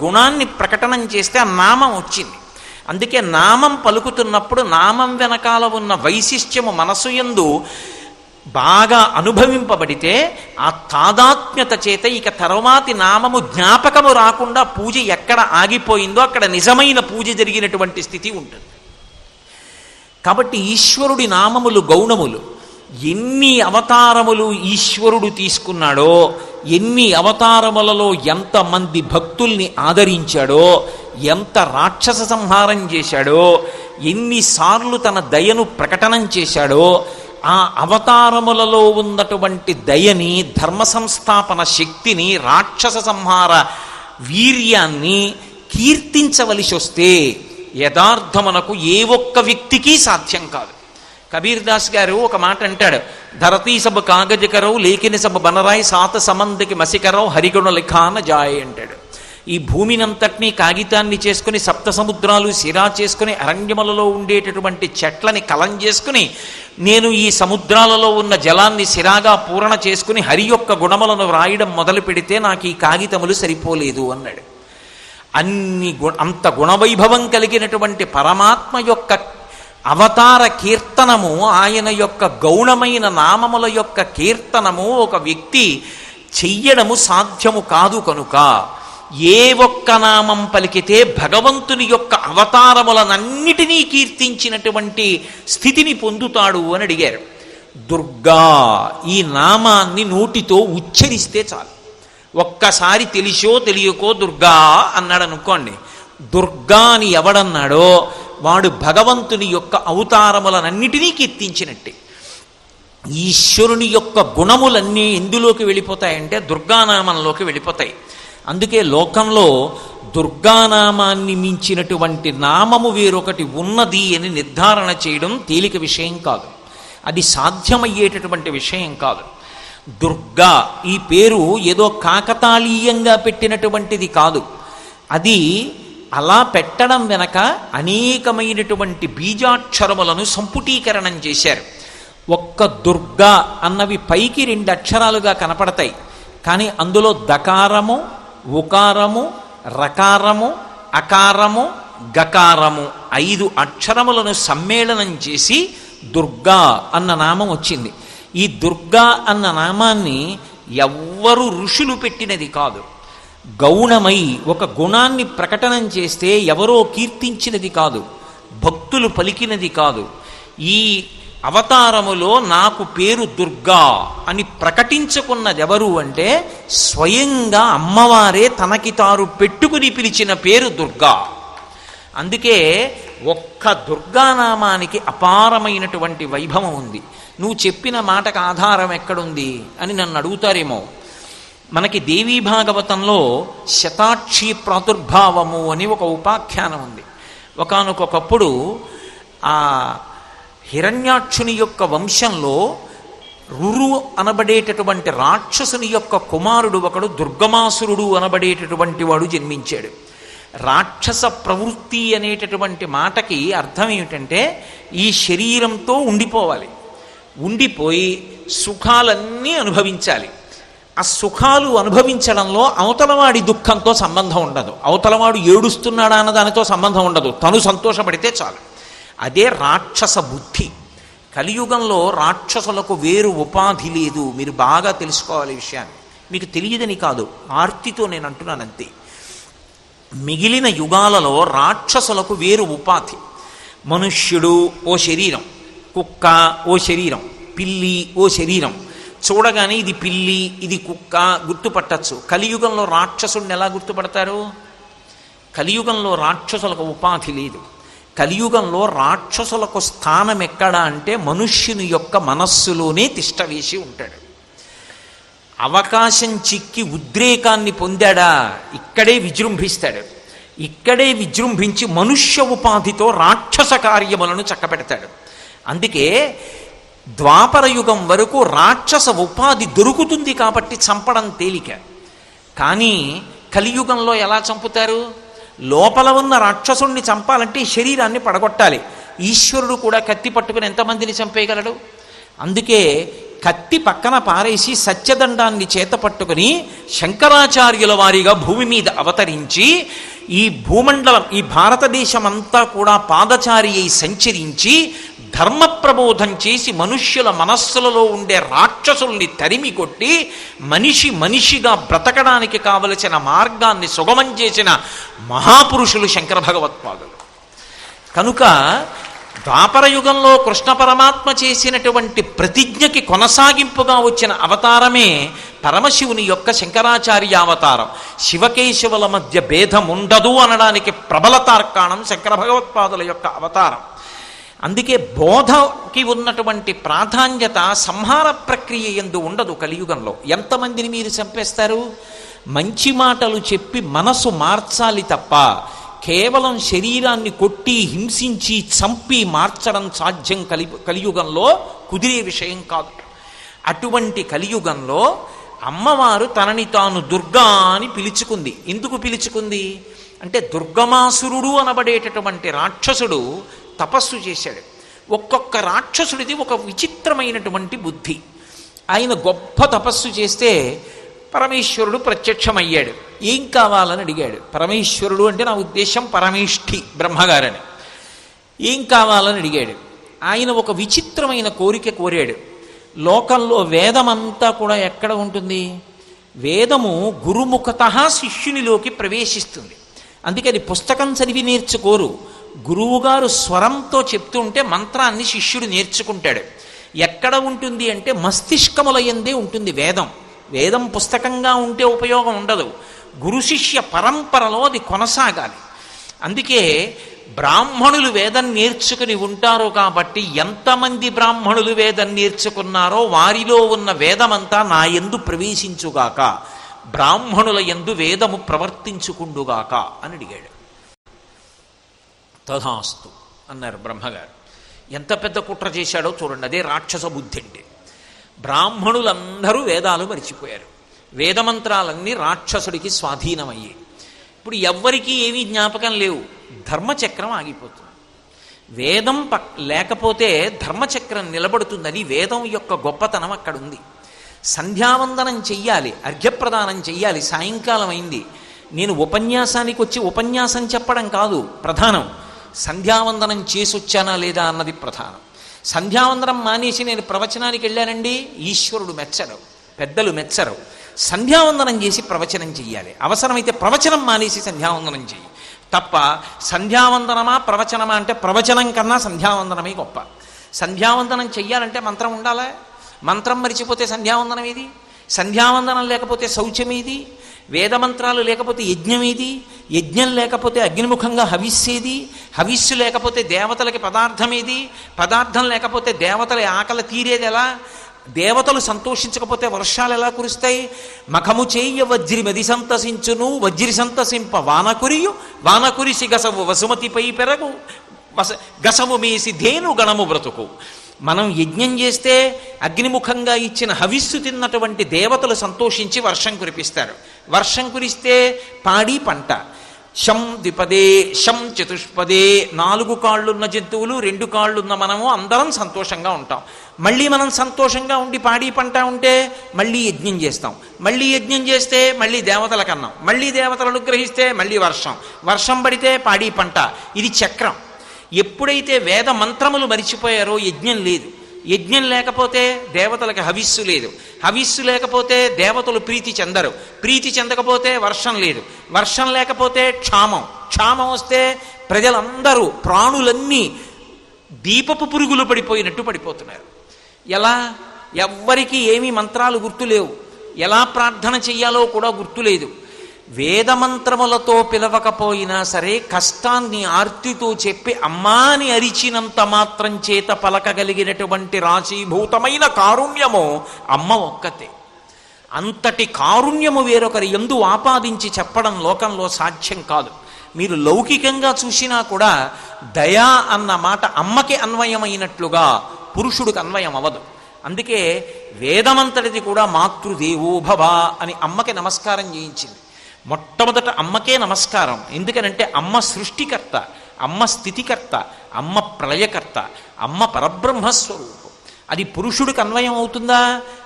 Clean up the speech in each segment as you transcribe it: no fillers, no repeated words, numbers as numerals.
గుణాన్ని ప్రకటనం చేస్తే ఆ నామం వచ్చింది. అందుకే నామం పలుకుతున్నప్పుడు నామం వెనకాల ఉన్న వైశిష్ట్యము మనసు యందు బాగా అనుభవింపబడితే ఆ తాదాత్మ్యత చేత ఇక తర్వాతి నామము జ్ఞాపకము రాకుండా పూజ ఎక్కడ ఆగిపోయిందో అక్కడ నిజమైన పూజ జరిగినటువంటి స్థితి ఉంటుంది. కాబట్టి ఈశ్వరుడి నామములు గౌణములు. ఎన్ని అవతారములు ఈశ్వరుడు తీసుకున్నాడో, ఎన్ని అవతారములలో ఎంతమంది భక్తుల్ని ఆదరించాడో, ఎంత రాక్షస సంహారం చేశాడో, ఎన్నిసార్లు తన దయను ప్రకటనం చేశాడో, ఆ అవతారములలో ఉన్నటువంటి దయని, ధర్మ సంస్థాపన శక్తిని, రాక్షస సంహార వీర్యాన్ని కీర్తించవలసి వస్తే యథార్థమునకు ఏ ఒక్క వ్యక్తికి సాధ్యం కాదు. కబీర్ దాస్ గారు ఒక మాట అంటాడు, ధరతీ సబ్ కాగజ కరవు లేకిన సబ్ బనరాయ్ సాత సమందికి మసికరవు హరిగుణ లిఖాన జాయ్ అంటాడు. ఈ భూమినంతటినీ కాగితాన్ని చేసుకుని, సప్త సముద్రాలు సిరా చేసుకుని, అరణ్యములలో ఉండేటటువంటి చెట్లని కలం చేసుకుని, నేను ఈ సముద్రాలలో ఉన్న జలాన్ని సిరాగా పూరణ చేసుకుని హరి యొక్క గుణములను వ్రాయడం మొదలు పెడితే నాకు ఈ కాగితములు సరిపోలేదు అన్నాడు. అంత గుణవైభవం కలిగినటువంటి పరమాత్మ యొక్క అవతార కీర్తనము, ఆయన యొక్క గౌణమైన నామముల యొక్క కీర్తనము ఒక వ్యక్తి చెయ్యడము సాధ్యము కాదు. కనుక ఏ ఒక్క నామం పలికితే భగవంతుని యొక్క అవతారములనన్నిటినీ కీర్తించినటువంటి స్థితిని పొందుతాడు అని అడిగారు. దుర్గా ఈ నామాన్ని నోటితో ఉచ్చరిస్తే చాలు. ఒక్కసారి తెలిసో తెలియకో దుర్గా అన్నాడు అనుకోండి, దుర్గా అని ఎవడన్నాడో వాడు భగవంతుని యొక్క అవతారములనన్నిటినీ కీర్తించినట్టే. ఈశ్వరుని యొక్క గుణములన్నీ ఎందులోకి వెళ్ళిపోతాయంటే దుర్గానామంలోకి వెళ్ళిపోతాయి. అందుకే లోకంలో దుర్గానామాన్ని మించినటువంటి నామము వేరొకటి ఉన్నది అని నిర్ధారణ చేయడం తేలిక విషయం కాదు. అది సాధ్యమయ్యేటటువంటి విషయం కాదు. దుర్గా ఈ పేరు ఏదో కాకతాళీయంగా పెట్టినటువంటిది కాదు. అది అలా పెట్టడం వెనక అనేకమైనటువంటి బీజాక్షరములను సంపుటీకరణం చేశారు. ఒక్క దుర్గా అన్నవి పైకి 2 అక్షరాలుగా కనపడతాయి, కానీ అందులో దకారము, ఉకారము, రకారము, అకారము, గకారము 5 అక్షరములను సమ్మేళనం చేసి దుర్గా అన్న నామం వచ్చింది. ఈ దుర్గా అన్న నామాన్ని ఎవ్వరు ఋషులు పెట్టినది కాదు. గౌణమై ఒక గుణాన్ని ప్రకటనం చేస్తే ఎవరో కీర్తించినది కాదు, భక్తులు పలికినది కాదు. ఈ అవతారములో నాకు పేరు దుర్గా అని ప్రకటించుకున్నది ఎవరు అంటే స్వయంగా అమ్మవారే తనకి తాను పెట్టుకుని పిలిచిన పేరు దుర్గా. అందుకే ఒక్క దుర్గానామానికి అపారమైనటువంటి వైభవం ఉంది. నువ్వు చెప్పిన మాటకు ఆధారం ఎక్కడుంది అని నన్ను అడుగుతారేమో. మనకి దేవీ భాగవతంలో శతాక్షి ప్రాదుర్భావము అని ఒక ఉపాఖ్యానం ఉంది. ఒకానొకప్పుడు ఆ హిరణ్యాక్షుని యొక్క వంశంలో రురు అనబడేటటువంటి రాక్షసుని యొక్క కుమారుడు ఒకడు దుర్గమాసురుడు అనబడేటటువంటి వాడు జన్మించాడు. రాక్షస ప్రవృత్తి అనేటటువంటి మాటకి అర్థం ఏమిటంటే ఈ శరీరంతో ఉండిపోవాలి, ఉండిపోయి సుఖాలన్నీ అనుభవించాలి. ఆ సుఖాలు అనుభవించడంలో అవతలవాడి దుఃఖంతో సంబంధం ఉండదు, అవతలవాడు ఏడుస్తున్నాడా అన్న దానితో సంబంధం ఉండదు, తను సంతోషపడితే చాలు. అదే రాక్షస బుద్ధి. కలియుగంలో రాక్షసులకు వేరు ఉపాధి లేదు. మీరు బాగా తెలుసుకోవాలి విషయాన్ని. మీకు తెలియదని కాదు, ఆర్తితో నేను అంటున్నానంతే. మిగిలిన యుగాలలో రాక్షసులకు వేరు ఉపాధి. మనుష్యుడు ఓ శరీరం, కుక్క ఓ శరీరం, పిల్లి ఓ శరీరం. చూడగానే ఇది పిల్లి ఇది కుక్క గుర్తుపట్టచ్చు. కలియుగంలో రాక్షసుడిని ఎలా గుర్తుపడతారు? కలియుగంలో రాక్షసులకు ఉపాధి లేదు. కలియుగంలో రాక్షసులకు స్థానం ఎక్కడ అంటే మనుష్యుని యొక్క మనస్సులోనే తిష్టవేసి ఉంటాడు. అవకాశం చిక్కి ఉద్రేకాన్ని పొందాడా ఇక్కడే విజృంభిస్తాడు. ఇక్కడే విజృంభించి మనుష్య ఉపాధితో రాక్షస కార్యములను చక్కబెడతాడు. అందుకే ద్వాపర యుగం వరకు రాక్షస ఉపాధి దొరుకుతుంది కాబట్టి చంపడం తేలిక. కానీ కలియుగంలో ఎలా చంపుతారు? లోపల ఉన్న రాక్షసుణ్ణి చంపాలంటే శరీరాన్ని పడగొట్టాలి. ఈశ్వరుడు కూడా కత్తి పట్టుకుని ఎంతమందిని చంపేయగలడు? అందుకే కత్తి పక్కన పారేసి సత్యదండాన్ని చేతపట్టుకుని శంకరాచార్యుల వారిగా భూమి మీద అవతరించి ఈ భూమండలం, ఈ భారతదేశమంతా కూడా పాదచారి అయి సంచరించి ధర్మ ప్రబోధం చేసి మనుష్యుల మనస్సులలో ఉండే రాక్షసుల్ని తరిమి కొట్టి మనిషిగా బ్రతకడానికి కావలసిన మార్గాన్ని సుగమం చేసిన మహాపురుషులు శంకర భగవత్పాదులు. కనుక ద్వాపరయుగంలో కృష్ణ పరమాత్మ చేసినటువంటి ప్రతిజ్ఞకి కొనసాగింపుగా వచ్చిన అవతారమే పరమశివుని యొక్క శంకరాచార్య అవతారం. శివకేశవుల మధ్య భేదం ఉండదు అనడానికి ప్రబల తార్కాణం శంకర భగవత్పాదుల యొక్క అవతారం. అందుకే బోధకి ఉన్నటువంటి ప్రాధాన్యత సంహార ప్రక్రియ యందు ఉండదు. కలియుగంలో ఎంతమందిని మీరు చంపేస్తారు? మంచి మాటలు చెప్పి మనసు మార్చాలి తప్ప కేవలం శరీరాన్ని కొట్టి హింసించి చంపి మార్చడం సాధ్యం కలియుగంలో కుదిరే విషయం కాదు. అటువంటి కలియుగంలో అమ్మవారు తనని తాను దుర్గా అని పిలుచుకుంది. ఎందుకు పిలుచుకుంది అంటే దుర్గమాసురుడు అనబడేటటువంటి రాక్షసుడు తపస్సు చేశాడు. ఒక్కొక్క రాక్షసుడిది ఒక విచిత్రమైనటువంటి బుద్ధి. ఆయన గొప్ప తపస్సు చేస్తే పరమేశ్వరుడు ప్రత్యక్షమయ్యాడు. ఏం కావాలని అడిగాడు. పరమేశ్వరుడు అంటే నా ఉద్దేశం పరమేష్ఠి బ్రహ్మగారని. ఏం కావాలని అడిగాడు. ఆయన ఒక విచిత్రమైన కోరిక కోరాడు. లోకంలో వేదమంతా కూడా ఎక్కడ ఉంటుంది? వేదము గురుముఖతః శిష్యునిలోకి ప్రవేశిస్తుంది. అందుకే అది పుస్తకం చదివి నేర్చుకోరు. గురువుగారు స్వరంతో చెప్తుంటే మంత్రాన్ని శిష్యుడు నేర్చుకుంటాడు. ఎక్కడ ఉంటుంది అంటే మస్తిష్కముల యందే ఉంటుంది వేదం. వేదం పుస్తకంగా ఉంటే ఉపయోగం ఉండదు. గురు శిష్య పరంపరలో అది కొనసాగాలి. అందుకే బ్రాహ్మణులు వేదం నేర్చుకుని ఉంటారు కాబట్టి ఎంతమంది బ్రాహ్మణులు వేదం నేర్చుకున్నారో వారిలో ఉన్న వేదమంతా నా యందు ప్రవేశించుగాక, బ్రాహ్మణుల యందు వేదము ప్రవర్తించుకుండుగాక అని అడిగాడు. తథాస్తు అన్నారు బ్రహ్మగారు. ఎంత పెద్ద కుట్ర చేశాడో చూడండి. అదే రాక్షస బుద్ధి అంటే. బ్రాహ్మణులందరూ వేదాలు మరిచిపోయారు. వేదమంత్రాలన్నీ రాక్షసుడికి స్వాధీనమయ్యాయి. ఇప్పుడు ఎవ్వరికీ ఏమీ జ్ఞాపకం లేవు. ధర్మచక్రం ఆగిపోతుంది. వేదం లేకపోతే ధర్మచక్రం నిలబడుతుందని వేదం యొక్క గొప్పతనం అక్కడుంది. సంధ్యావందనం చెయ్యాలి, అర్ఘ్యప్రదానం చెయ్యాలి. సాయంకాలం అయింది. నేను ఉపన్యాసానికి వచ్చి ఉపన్యాసం చెప్పడం కాదు ప్రధానం, సంధ్యావందనం చేసొచ్చానా లేదా అన్నది ప్రధానం. సంధ్యావందనం మానేసి నేను ప్రవచనానికి వెళ్ళానండి, ఈశ్వరుడు మెచ్చరు, పెద్దలు మెచ్చరు. సంధ్యావందనం చేసి ప్రవచనం చెయ్యాలి. అవసరమైతే ప్రవచనం మానేసి సంధ్యావందనం చెయ్యి తప్ప సంధ్యావందనమా ప్రవచనమా అంటే ప్రవచనం కన్నా సంధ్యావందనమే గొప్ప. సంధ్యావందనం చెయ్యాలంటే మంత్రం ఉండాలా? మంత్రం మరిచిపోతే సంధ్యావందనం ఏది? సంధ్యావందనం లేకపోతే శౌచమేది? వేదమంత్రాలు లేకపోతే యజ్ఞమేది? యజ్ఞం లేకపోతే అగ్నిముఖంగా హవిస్సేది? హవిస్సు లేకపోతే దేవతలకి పదార్థమేది? పదార్థం లేకపోతే దేవతల ఆకలి తీరేది ఎలా? దేవతలు సంతోషించకపోతే వర్షాలు ఎలా కురుస్తాయి? మఖము చేయ వజ్రి మది సంతసించును, వజ్రి సంతసింప వానకురియు, వానకురిసి గసవు వసుమతిపై పెరగు, గసము మేసి ధేను గణము బ్రతుకు. మనం యజ్ఞం చేస్తే అగ్నిముఖంగా ఇచ్చిన హవిస్సు తిన్నటువంటి దేవతలు సంతోషించి వర్షం కురిపిస్తారు. వర్షం కురిస్తే పాడి పంట. శం ద్విపదే శం చతుష్పదే, 4 కాళ్ళున్న జంతువులు 2 కాళ్ళున్న మనము అందరం సంతోషంగా ఉంటాం. మళ్ళీ మనం సంతోషంగా ఉండి పాడి పంట ఉంటే మళ్ళీ యజ్ఞం చేస్తాం. మళ్ళీ యజ్ఞం చేస్తే మళ్ళీ దేవతలకు అన్నం, మళ్ళీ దేవతలు అనుగ్రహిస్తే మళ్ళీ వర్షం, వర్షం పడితే పాడి పంట. ఇది చక్రం. ఎప్పుడైతే వేద మంత్రములు మరిచిపోయారో యజ్ఞం లేదు. యజ్ఞం లేకపోతే దేవతలకు హవిస్సు లేదు. హవిస్సు లేకపోతే దేవతలు ప్రీతి చెందరు. ప్రీతి చెందకపోతే వర్షం లేదు. వర్షం లేకపోతే క్షామం. క్షామం వస్తే ప్రజలందరూ, ప్రాణులన్నీ దీపపు పురుగులు పడిపోయినట్టు పడిపోతున్నారు. ఎలా? ఎవ్వరికీ ఏమీ మంత్రాలు గుర్తులేవు. ఎలా ప్రార్థన చెయ్యాలో కూడా గుర్తులేదు. వేదమంత్రములతో పిలవకపోయినా సరే కష్టాన్ని ఆర్తితో చెప్పి అమ్మాని అరిచినంత మాత్రం చేత పలకగలిగినటువంటి రాశీభూతమైన కారుణ్యము అమ్మ ఒక్కతే. అంతటి కారుణ్యము వేరొకరి యందు ఆపాదించి చెప్పడం లోకంలో సాధ్యం కాదు. మీరు లౌకికంగా చూసినా కూడా దయా అన్న మాట అమ్మకి అన్వయమైనట్లుగా పురుషుడికి అన్వయం అవ్వదు. అందుకే వేదమంతటిది కూడా మాతృదేవోభవ అని అమ్మకి నమస్కారం చేయించింది. మొట్టమొదట అమ్మకే నమస్కారం. ఎందుకనంటే అమ్మ సృష్టికర్త, అమ్మ స్థితికర్త, అమ్మ ప్రళయకర్త, అమ్మ పరబ్రహ్మస్వరూపం. అది పురుషుడికి అన్వయం అవుతుందా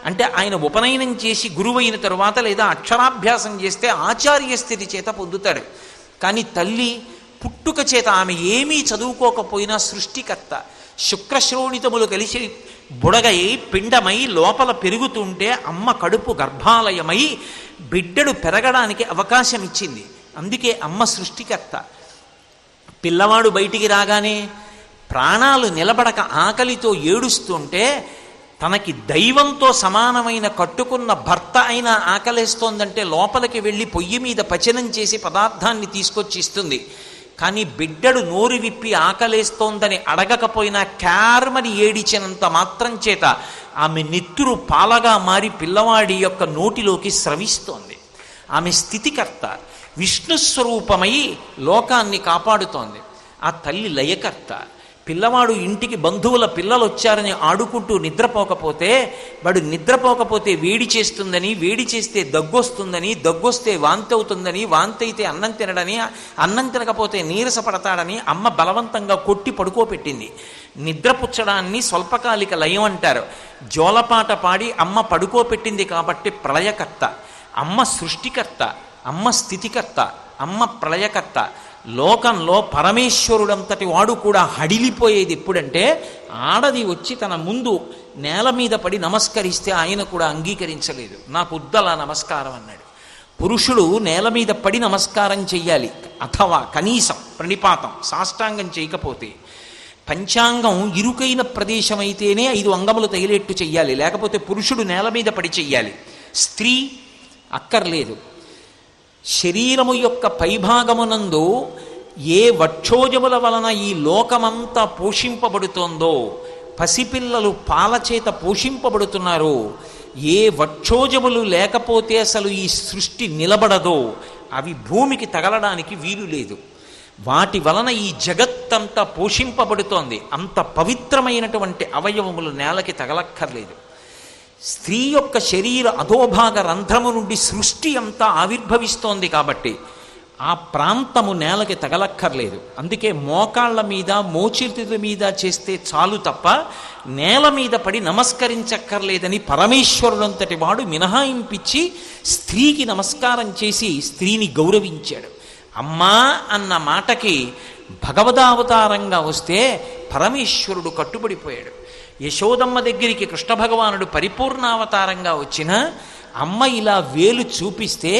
అంటే ఆయన ఉపనయనం చేసి గురువైన తరువాత లేదా అక్షరాభ్యాసం చేస్తే ఆచార్య స్థితి చేత పొందుతాడు. కానీ తల్లి పుట్టుక చేత ఆమె ఏమీ చదువుకోకపోయినా సృష్టికర్త. శుక్రశ్రోణితములు కలిసి బుడగై పిండమై లోపల పెరుగుతుంటే అమ్మ కడుపు గర్భాలయమై బిడ్డడు పెరగడానికి అవకాశం ఇచ్చింది. అందుకే అమ్మ సృష్టికర్త. పిల్లవాడు బయటికి రాగానే ప్రాణాలు నిలబడక ఆకలితో ఏడుస్తుంటే తనకి దైవంతో సమానమైన కట్టుకున్న భర్త అయినా ఆకలేస్తోందంటే లోపలికి వెళ్ళి పొయ్యి మీద పచనం చేసి పదార్థాన్ని తీసుకొచ్చి ఇస్తుంది. కానీ బిడ్డడు నోరు విప్పి ఆకలేస్తోందని అడగకపోయినా క్యార్మని ఏడిచినంత మాత్రం చేత ఆమె నెత్తురు పాలగా మారి పిల్లవాడి యొక్క నోటిలోకి స్రవిస్తోంది. ఆమె స్థితికర్త, విష్ణుస్వరూపమై లోకాన్ని కాపాడుతోంది. ఆ తల్లి లయకర్త. పిల్లవాడు ఇంటికి బంధువుల పిల్లలు వచ్చారని ఆడుకుంటూ నిద్రపోకపోతే వాడు నిద్రపోకపోతే వేడి చేస్తుందని, వేడి చేస్తే దగ్గొస్తుందని, దగ్గొస్తే వాంతి అవుతుందని, వాంతి అయితే అన్నం తినడని, అన్నం తినకపోతే నీరసపడతాడని అమ్మ బలవంతంగా కొట్టి పడుకోపెట్టింది. నిద్రపుచ్చడాన్ని స్వల్పకాలిక లయం అంటారు. జోలపాట పాడి అమ్మ పడుకోపెట్టింది కాబట్టి ప్రళయకర్త. అమ్మ సృష్టికర్త, అమ్మ స్థితికర్త, అమ్మ ప్రళయకర్త. లోకంలో పరమేశ్వరుడంతటి వాడు కూడా హడిలిపోయేది ఎప్పుడంటే ఆడది వచ్చి తన ముందు నేల మీద పడి నమస్కరిస్తే ఆయన కూడా అంగీకరించలేదు. నాకు ఉద్దల నమస్కారం అన్నాడు. పురుషుడు నేల మీద పడి నమస్కారం చెయ్యాలి, అథవా కనీసం ప్రణిపాతం సాష్టాంగం చేయకపోతే. పంచాంగం ఇరుకైన ప్రదేశం అయితేనే 5 అంగములు తగిలేట్టు చెయ్యాలి, లేకపోతే పురుషుడు నేల మీద పడి చెయ్యాలి. స్త్రీ అక్కర్లేదు. శరీరము యొక్క పైభాగమునందు ఏ వక్షోజముల వలన ఈ లోకమంతా పోషింపబడుతోందో, పసిపిల్లలు పాలచేత పోషింపబడుతున్నారో, ఏ వక్షోజములు లేకపోతే అసలు ఈ సృష్టి నిలబడదో అవి భూమికి తగలడానికి వీలు లేదు. వాటి వలన ఈ జగత్తంతా పోషింపబడుతోంది. అంత పవిత్రమైనటువంటి అవయవములు నేలకి తగలక్కర్లేదు. స్త్రీ యొక్క శరీర అధోభాగ రంధ్రము నుండి సృష్టి అంతా ఆవిర్భవిస్తోంది కాబట్టి ఆ ప్రాంతము నేలకి తగలక్కర్లేదు. అందుకే మోకాళ్ళ మీద మోచేతుల మీద చేస్తే చాలు తప్ప నేల మీద పడి నమస్కరించక్కర్లేదని పరమేశ్వరుడంతటి వాడు మినహాయింపిచ్చి స్త్రీకి నమస్కారం చేసి స్త్రీని గౌరవించాడు. అమ్మా అన్న మాటకి భగవదావతారంగా వస్తే పరమేశ్వరుడు కట్టుబడిపోయాడు. యశోదమ్మ దగ్గరికి కృష్ణ భగవానుడు పరిపూర్ణావతారంగా వచ్చిన అమ్మ ఇలా వేలు చూపిస్తే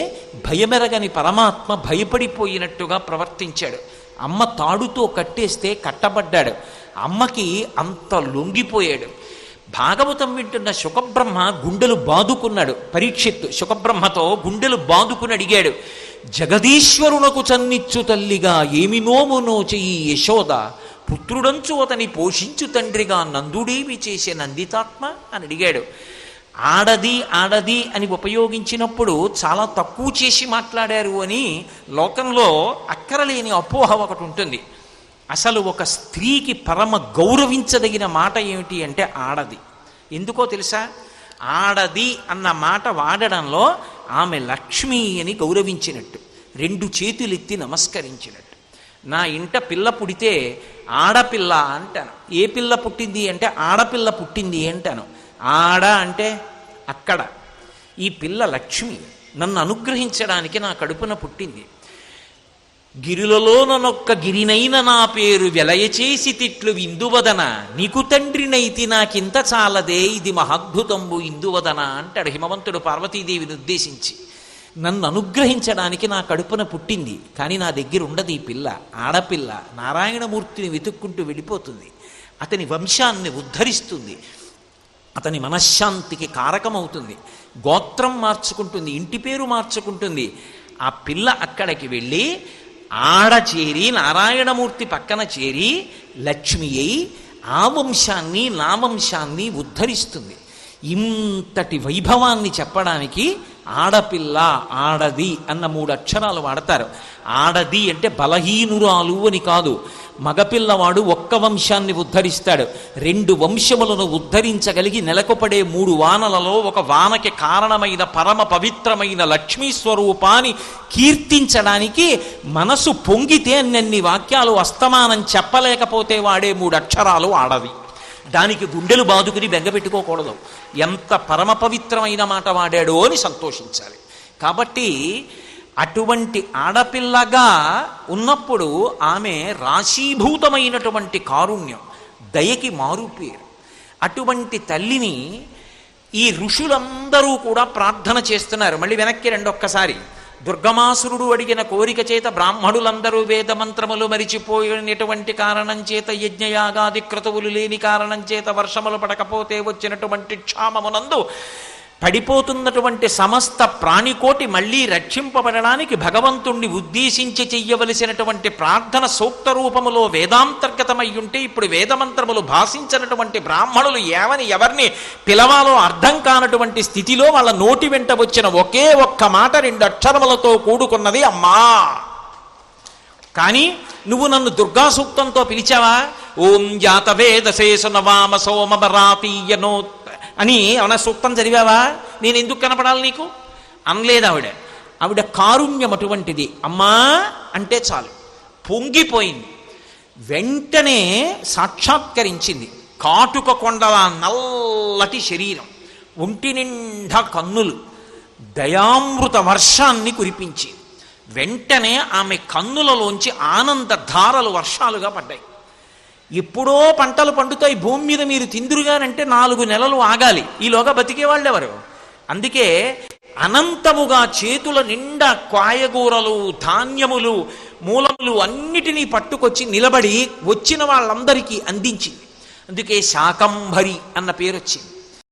భయమెరగని పరమాత్మ భయపడిపోయినట్టుగా ప్రవర్తించాడు. అమ్మ తాడుతో కట్టేస్తే కట్టబడ్డాడు. అమ్మకి అంత లొంగిపోయాడు. భాగవతం వింటున్న శుకబ్రహ్మ గుండెలు బాదుకున్నాడు. పరీక్షిత్తు శుకబ్రహ్మతో గుండెలు బాదుకుని అడిగాడు, జగదీశ్వరునకు చన్నిచ్చు తల్లిగా ఏమి నోమునో చెయ్యి యశోద, పుత్రుడంచు అతని పోషించు తండ్రిగా నందుడేమి చేసే నందితాత్మ అని అడిగాడు. ఆడది ఆడది అని ఉపయోగించినప్పుడు చాలా తక్కువ చేసి మాట్లాడారు అని లోకంలో అక్కరలేని అపోహ ఒకటి ఉంటుంది. అసలు ఒక స్త్రీకి పరమ గౌరవించదగిన మాట ఏమిటి అంటే ఆడది. ఎందుకో తెలుసా? ఆడది అన్న మాట వాడడంలో ఆమె లక్ష్మి అని గౌరవించినట్టు, 2 చేతులెత్తి నమస్కరించినట్టు. నా ఇంట పిల్ల పుడితే ఆడపిల్ల అంటాను. ఏ పిల్ల పుట్టింది అంటే ఆడపిల్ల పుట్టింది అంటాను. ఆడ అంటే అక్కడ. ఈ పిల్ల లక్ష్మి నన్ను అనుగ్రహించడానికి నా కడుపున పుట్టింది. గిరులలోనొక్క గిరినైన నా పేరు వెలయచేసి తిట్లు ఇందువదన, నీకు తండ్రినైతి నాకింత చాలదే ఇది మహాద్భుతంబు ఇందువదన అంటాడు హిమవంతుడు పార్వతీదేవిని ఉద్దేశించి. నన్ను అనుగ్రహించడానికి నా కడుపున పుట్టింది, కానీ నా దగ్గర ఉండదు ఈ పిల్ల. ఆడపిల్ల నారాయణమూర్తిని వెతుక్కుంటూ వెళ్ళిపోతుంది, అతని వంశాన్ని ఉద్ధరిస్తుంది, అతని మనశ్శాంతికి కారకమవుతుంది, గోత్రం మార్చుకుంటుంది, ఇంటి పేరు మార్చుకుంటుంది. ఆ పిల్ల అక్కడికి వెళ్ళి ఆడ చేరి నారాయణమూర్తి పక్కన చేరి లక్ష్మి అయి ఆ వంశాన్ని నా వంశాన్ని ఉద్ధరిస్తుంది. ఇంతటి వైభవాన్ని చెప్పడానికి ఆడపిల్ల ఆడది అన్న 3 అక్షరాలు వాడతారు. ఆడది అంటే బలహీనురాలు అని కాదు. మగపిల్లవాడు ఒక్క వంశాన్ని ఉద్ధరిస్తాడు, 2 వంశములను ఉద్ధరించగలిగి నెలకొపడే 3 వానలలో ఒక వానకి కారణమైన పరమ పవిత్రమైన లక్ష్మీ స్వరూపాన్ని కీర్తించడానికి మనసు పొంగితే అన్ని వాక్యాలు అస్తమానం చెప్పలేకపోతే వాడే 3 అక్షరాలు ఆడది. దానికి గుండెలు బాదుకుని బెంగపెట్టుకోకూడదు. ఎంత పరమ పవిత్రమైన మాట వాడాడో అని సంతోషించాలి. కాబట్టి అటువంటి ఆడపిల్లగా ఉన్నప్పుడు ఆమె రాశీభూతమైనటువంటి కారుణ్యం, దయకి మారుపేరు. అటువంటి తల్లిని ఈ ఋషులందరూ కూడా ప్రార్థన చేస్తున్నారు. మళ్ళీ వెనక్కి రండి ఒక్కసారి. దుర్గమాసురుడు అడిగిన కోరిక చేత బ్రాహ్మణులందరూ వేద మంత్రములు మరిచిపోయినటువంటి కారణం చేత, యజ్ఞయాగాది క్రతువులు లేని కారణం చేత, వర్షములు పడకపోతే వచ్చినటువంటి క్షామమునందు పడిపోతున్నటువంటి సమస్త ప్రాణికోటి మళ్ళీ రక్షింపబడడానికి భగవంతుణ్ణి ఉద్దేశించి చెయ్యవలసినటువంటి ప్రార్థన సూక్త రూపములో వేదాంతర్గతమై ఉంటే, ఇప్పుడు వేదమంత్రములు భాషించినటువంటి బ్రాహ్మణులు ఏమని ఎవరిని పిలవాలో అర్థం కానటువంటి స్థితిలో వాళ్ళ నోటి వెంట వచ్చిన ఒకే ఒక్క మాట 2 అక్షరములతో కూడుకున్నది అమ్మా. కానీ నువ్వు నన్ను దుర్గా సూక్తంతో పిలిచావా? ఓం జాతవేదశేషు నవామ సోమబరాతీయనో అని ఏమన్నా సూక్తం చదివావా? నేను ఎందుకు కనపడాలి నీకు అనలేదు ఆవిడ. ఆవిడ కారుణ్యం అటువంటిది. అమ్మా అంటే చాలు పొంగిపోయింది, వెంటనే సాక్షాత్కరించింది. కాటుక కొండల నల్లటి శరీరం, ఒంటి నిండా కన్నులు, దయామృత వర్షాన్ని కురిపించి వెంటనే ఆమె కన్నులలోంచి ఆనంద ధారలు వర్షాలుగా పడ్డాయి. ఎప్పుడో పంటలు పండుతాయి భూమి మీద, మీరు తిందురుగానంటే 4 నెలలు ఆగాలి. ఈలోగా బతికేవాళ్ళు ఎవరు? అందుకే అనంతముగా చేతుల నిండా కాయగూరలు, ధాన్యములు, మూలములు అన్నిటినీ పట్టుకొచ్చి నిలబడి వచ్చిన వాళ్ళందరికీ అందించింది. అందుకే శాకంభరి అన్న పేరు వచ్చింది.